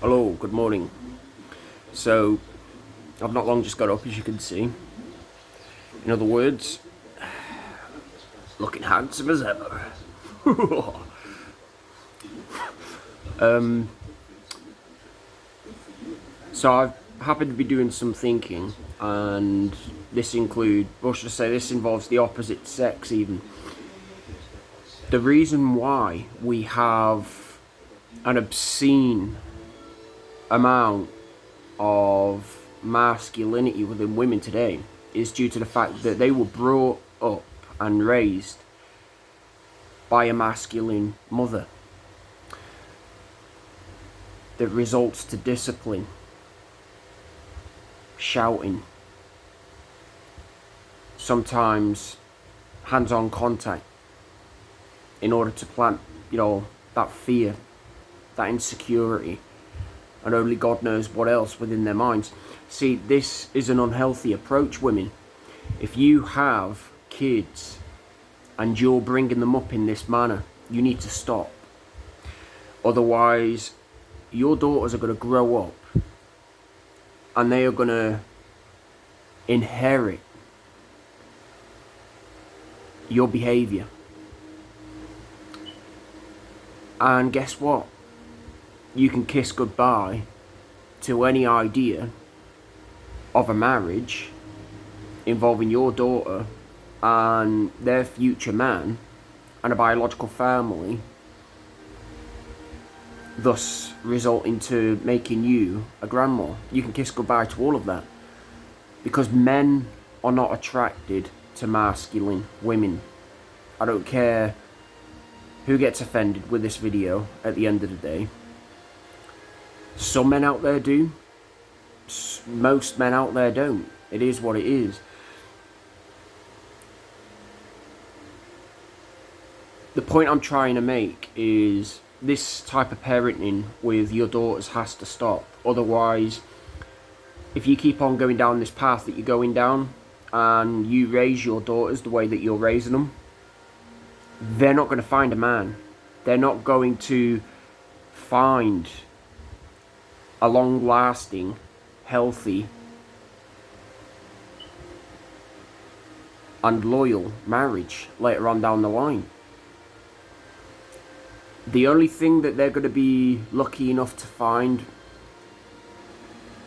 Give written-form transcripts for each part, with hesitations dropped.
Hello, good morning. So, I've not long just got up, as you can see. In other words, looking handsome as ever. So I've happened to be doing some thinking, and this involves the opposite sex even. The reason why we have an obscene amount of masculinity within women today is due to the fact that they were brought up and raised by a masculine mother that results to discipline, shouting, sometimes hands-on contact in order to plant, that fear, that insecurity, and only God knows what else within their minds. See, this is an unhealthy approach, women. If you have kids and you're bringing them up in this manner, you need to stop. Otherwise, your daughters are going to grow up and they are going to inherit your behavior. And guess what? You can kiss goodbye to any idea of a marriage involving your daughter and their future man and a biological family, thus resulting to making you a grandma. You can kiss goodbye to all of that, because men are not attracted to masculine women. I don't care who gets offended with this video at the end of the day. Some men out there do. Most men out there don't. It is what it is. The point I'm trying to make is this type of parenting with your daughters has to stop. Otherwise, if you keep on going down this path that you're going down and you raise your daughters the way that you're raising them, they're not going to find a man. They're not going to find a long-lasting, healthy, and loyal marriage later on down the line. The only thing that they're going to be lucky enough to find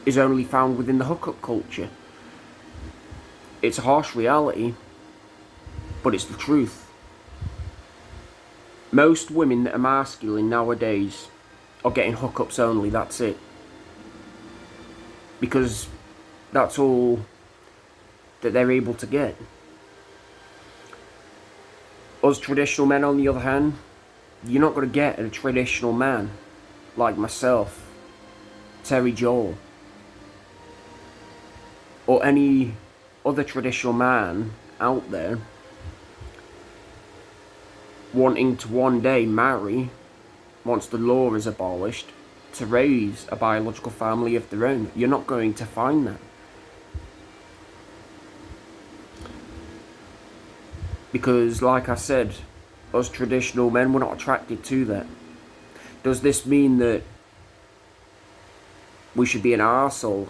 is only found within the hookup culture. It's a harsh reality, but it's the truth. Most women that are masculine nowadays are getting hookups only, that's it. Because that's all that they're able to get. Us traditional men, on the other hand, you're not going to get a traditional man like myself, Terry Joel, or any other traditional man out there wanting to one day marry, once the law is abolished, to raise a biological family of their own. You're not going to find that. Because, like I said, us traditional men, we're not attracted to that. Does this mean that we should be an arsehole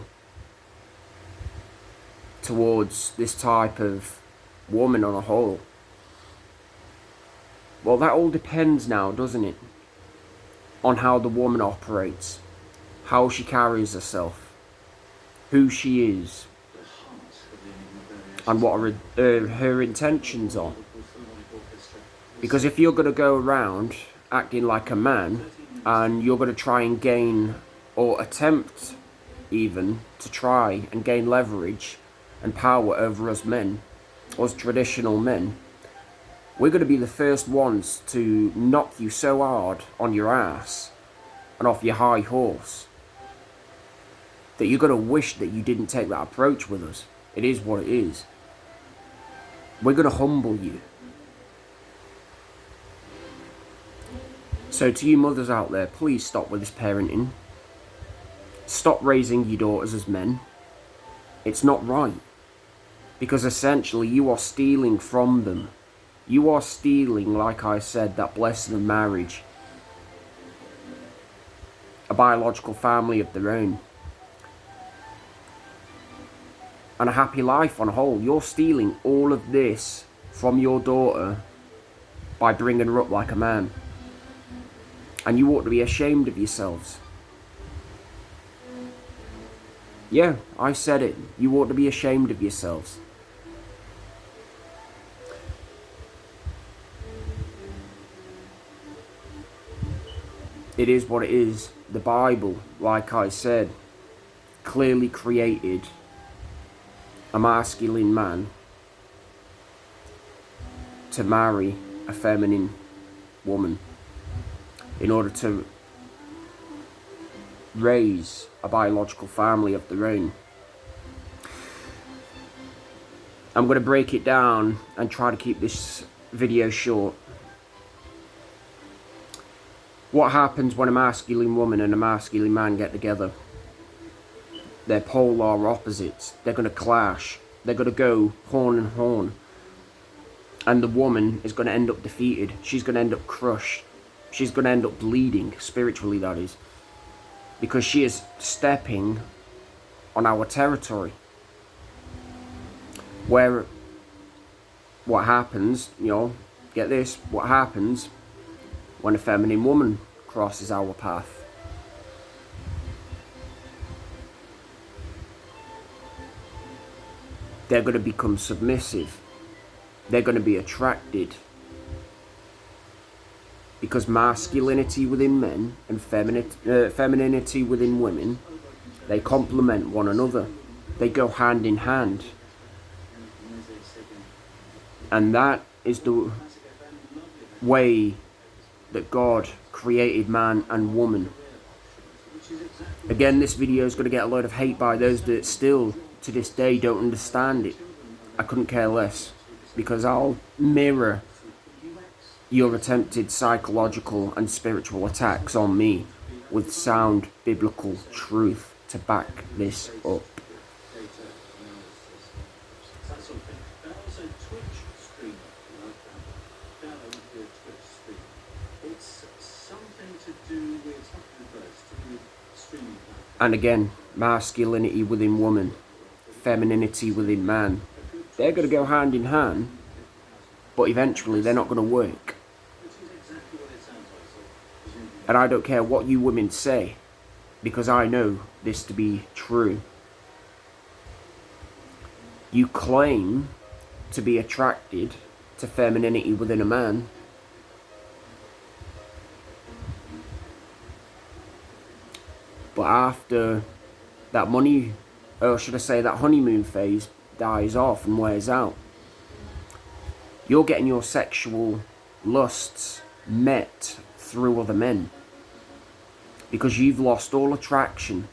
towards this type of woman on a whole? Well, that all depends now, doesn't it? On how the woman operates, how she carries herself, who she is, and what her intentions are. Because if you're going to go around acting like a man, and you're going to try and gain, or attempt even, to try and gain leverage and power over us men, us traditional men, we're going to be the first ones to knock you so hard on your ass and off your high horse that you're going to wish that you didn't take that approach with us. It is what it is. We're going to humble you. So to you mothers out there, please stop with this parenting. Stop raising your daughters as men. It's not right. Because essentially you are stealing from them. You are stealing, like I said, that blessing of marriage a biological family of their own, and a happy life on a whole. You're stealing all of this from your daughter by bringing her up like a man. And you ought to be ashamed of yourselves. Yeah, I said it. You ought to be ashamed of yourselves. It is what it is. The Bible, like I said, clearly created a masculine man to marry a feminine woman in order to raise a biological family of their own. I'm going to break it down and try to keep this video short. What happens when a masculine woman and a masculine man get together? They're polar opposites. They're going to clash. They're going to go horn and horn. And the woman is going to end up defeated. She's going to end up crushed. She's going to end up bleeding, spiritually that is. Because she is stepping on our territory. Where, what happens, get this, what happens when a feminine woman crosses our path? They're going to become submissive. They're going to be attracted. Because masculinity within men and femininity within women, they complement one another. They go hand in hand. And that is the way that God created man and woman. Again, this video is going to get a lot of hate by those that still, to this day, don't understand it. I couldn't care less, because I'll mirror your attempted psychological and spiritual attacks on me with sound biblical truth to back this up. And again, masculinity within woman, femininity within man, they're going to go hand in hand, but eventually they're not going to work. And I don't care what you women say, because I know this to be true. You claim to be attracted to femininity within a man, but after that that honeymoon phase dies off and wears out, you're getting your sexual lusts met through other men, because you've lost all attraction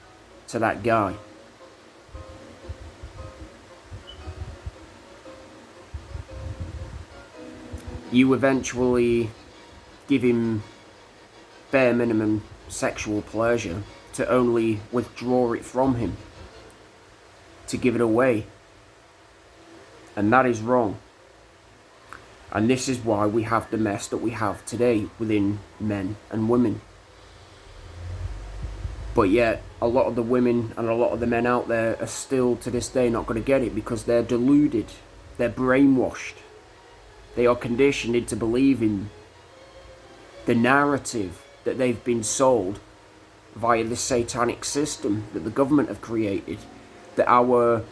to that guy. You eventually give him bare minimum sexual pleasure to only withdraw it from him, to give it away. And that is wrong. And this is why we have the mess that we have today within men and women. But yet, a lot of the women and a lot of the men out there are still to this day not going to get it, because they're deluded. They're brainwashed. They are conditioned into believing the narrative that they've been sold via the satanic system that the government have created, that our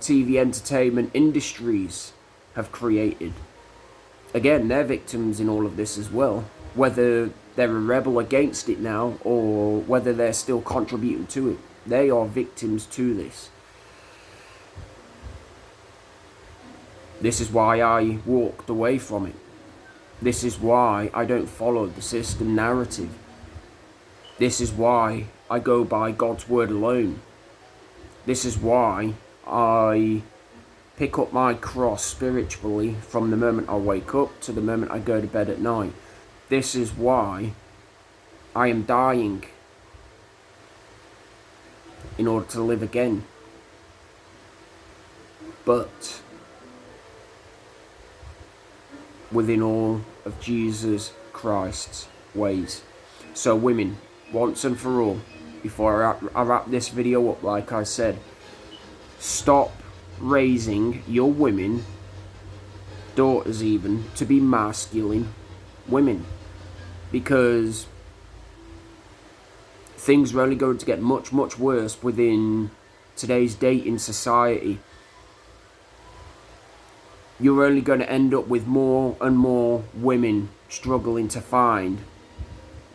TV entertainment industries have created. Again, they're victims in all of this as well, whether they're a rebel against it now or whether they're still contributing to it. They are victims to this. This is why I walked away from it. This is why I don't follow the system narrative. This is why I go by God's word alone. This is why I pick up my cross spiritually from the moment I wake up to the moment I go to bed at night. This is why I am dying in order to live again. But within all of Jesus Christ's ways. So women, once and for all, before I wrap this video up, like I said, stop raising your women, daughters even, to be masculine women, because things are only going to get much, much worse within today's dating society. You're only going to end up with more and more women struggling to find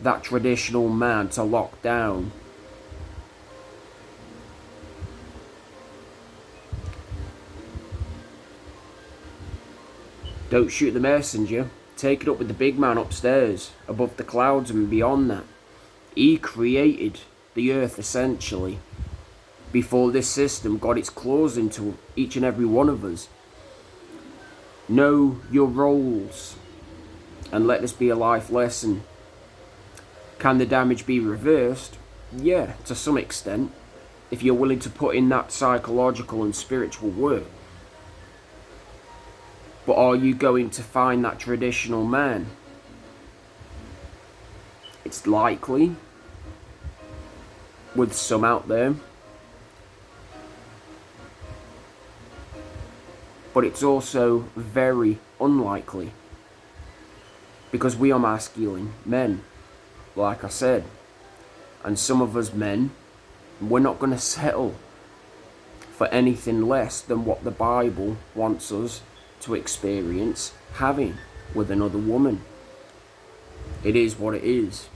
that traditional man to lock down. Don't shoot the messenger. Take it up with the big man upstairs, above the clouds and beyond that. He created the earth essentially, before this system got its claws into each and every one of us. Know your roles, and let this be a life lesson. Can the damage be reversed? Yeah, to some extent, if you're willing to put in that psychological and spiritual work. But are you going to find that traditional man? It's likely, with some out there, but it's also very unlikely, because we are masculine men, like I said, and some of us men, we're not going to settle for anything less than what the Bible wants us to experience having with another woman. It is what it is.